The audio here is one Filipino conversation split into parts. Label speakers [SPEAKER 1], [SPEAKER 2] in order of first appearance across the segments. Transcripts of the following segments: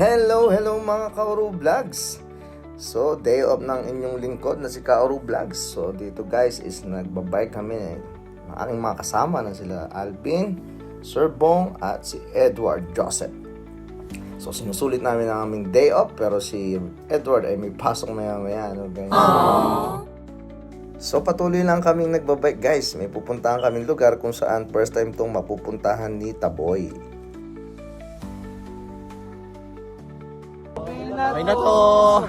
[SPEAKER 1] Hello mga Kaoru Vlogs. So, day off ng inyong lingkod na si Kaoru Vlogs. So, dito guys is nagbabike kami ng aking mga kasama na sila Alvin, Sir Bong at si Edward Joseph. So, sinusulit namin ang aming day off pero si Edward ay may pasok maya-maya. No, guys? So, patuloy lang kaming nagbabike guys. May pupuntahan kaming lugar kung saan first time tong mapupuntahan ni Taboy.
[SPEAKER 2] Okay na to.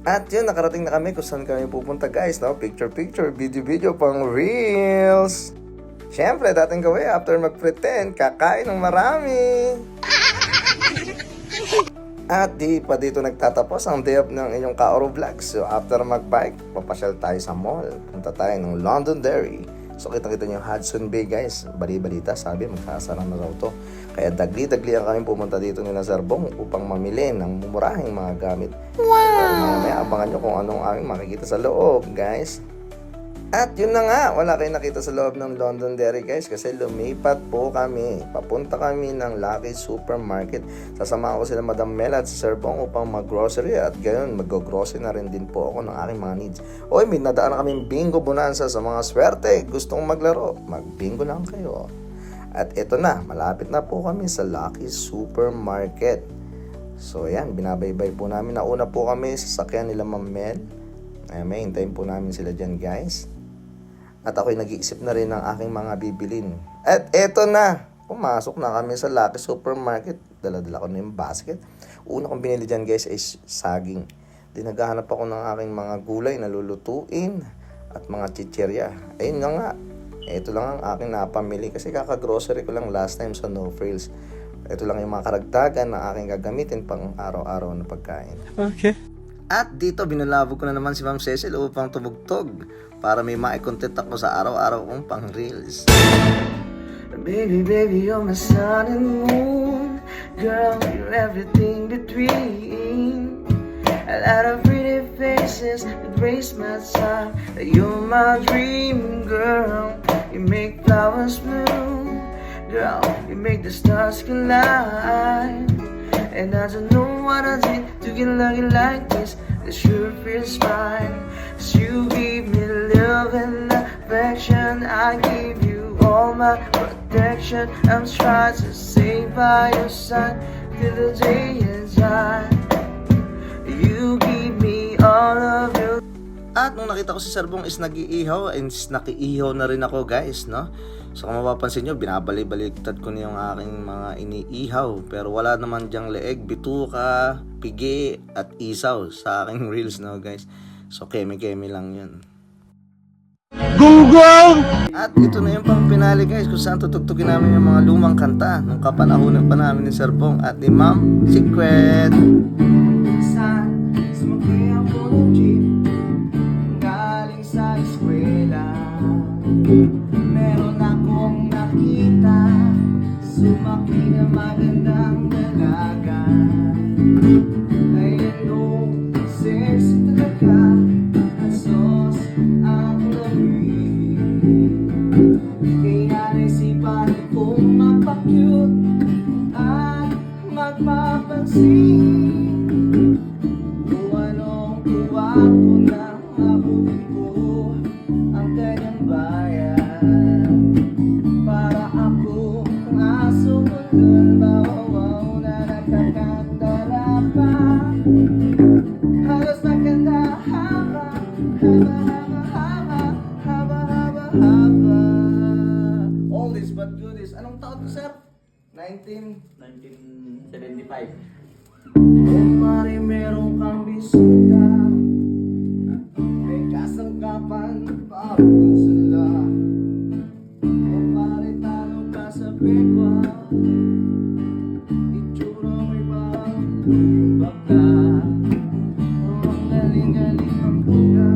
[SPEAKER 1] At yun, nakarating na kami kung saan kami pupunta guys, no? Picture, video, pang reels. Siyempre, dating gawin after mag-pretend, kakain ng marami. At di pa dito nagtatapos ang day off ng inyong Kaoru Vlogs. So after mag-bike, papasyal tayo sa mall. Punta tayo ng Londonderry. So kita-kita niyo yung Hudson Bay guys. Bali-balita, sabi magkasara na raw to. Kaya dagli-dagli ang kami pumunta dito nila Sir Bong upang mamili ng mumurahing mga gamit. Wow! May abangan nyo kung anong aming makikita sa loob guys. At yun na nga, wala kayong nakita sa loob ng Londonderry guys kasi lumipat po kami. Papunta kami ng Lucky Supermarket. Sasamahan ko sila Madam Mel at si Sir Bong upang mag-grocery at gayon mag-grocery na rin din po ako ng aking mga needs. Oy, may nadaan na kaming bingo bonanza sa mga swerte. Gustong maglaro, mag-bingo lang kayo. At ito na, malapit na po kami sa Lucky Supermarket. So yan, binabaybay po namin. Nauna po kami sa sakyan nila Ma'am Mel. Ay, may hintayin po namin sila dyan guys. At ako'y nag-iisip na rin ng aking mga bibilin. At eto na, pumasok na kami sa Lucky Supermarket. Dala-dala ko na yung basket. Una kong binili dyan guys ay saging. Di naghahanap ako ng aking mga gulay na lulutuin at mga chichirya. Ayun na nga, ito lang ang aking napamili kasi kaka-grocery ko lang last time sa No Frills. Ito lang yung mga karagdagan na aking gagamitin pang araw-araw na pagkain.
[SPEAKER 2] Okay.
[SPEAKER 1] At dito, binalabog ko na naman si Ma'am Cecil upang tumugtog para may ma-content ako sa araw-araw kong pang-reels. Baby, you're my sun and moon. Girl, you're everything between. A lot of pretty faces that raise my time. You're my dream, girl. You make flowers bloom. Girl, you make the stars collide. And I don't know what I did to get lucky like this. It sure feels fine. As you give me love and affection, I give you all my protection. I'm trying to stay by your side till the day is done. You give me all of your. At nung nakita ko si Sir Bong is nag-iihaw, and nakiihaw na rin ako guys, no? So kung mapapansin nyo, binabalik-baliktad ko na yung aking mga iniihaw. Pero wala naman dyang leeg, bituka, pigi, at isaw sa aking reels, no guys? So keme-keme lang yun.
[SPEAKER 2] Google!
[SPEAKER 1] At ito na yung pang pinali guys, kung saan tutugtugin namin yung mga lumang kanta nung kapanahonan pa namin ni Sir Bong at ni Ma'am Secret. Saan, sumakay ako ng jeep galing sa eskwela. Meron akong nakita, sumakay na magandang dalaga. Ayan o, sexy talaga, asos ang lamig. Kaya naisipan kong magpa-cute at magpapansin. Kung anong tuwa ko na mabuti ko ang kanyang bayan. Para ako ang aso doon, bawawaw na nakakandara pa. Halos maganda haba, haba. All this but goodies. Anong taon to sir?
[SPEAKER 2] 1975.
[SPEAKER 1] Kung mari meron kang bisita, may kasangkapan parang sila. Kung mari talo ka sa bekwa, itsura may parang bakla. Ang galing-galing ang buga,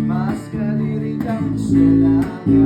[SPEAKER 1] mas kalirit ang sulaga.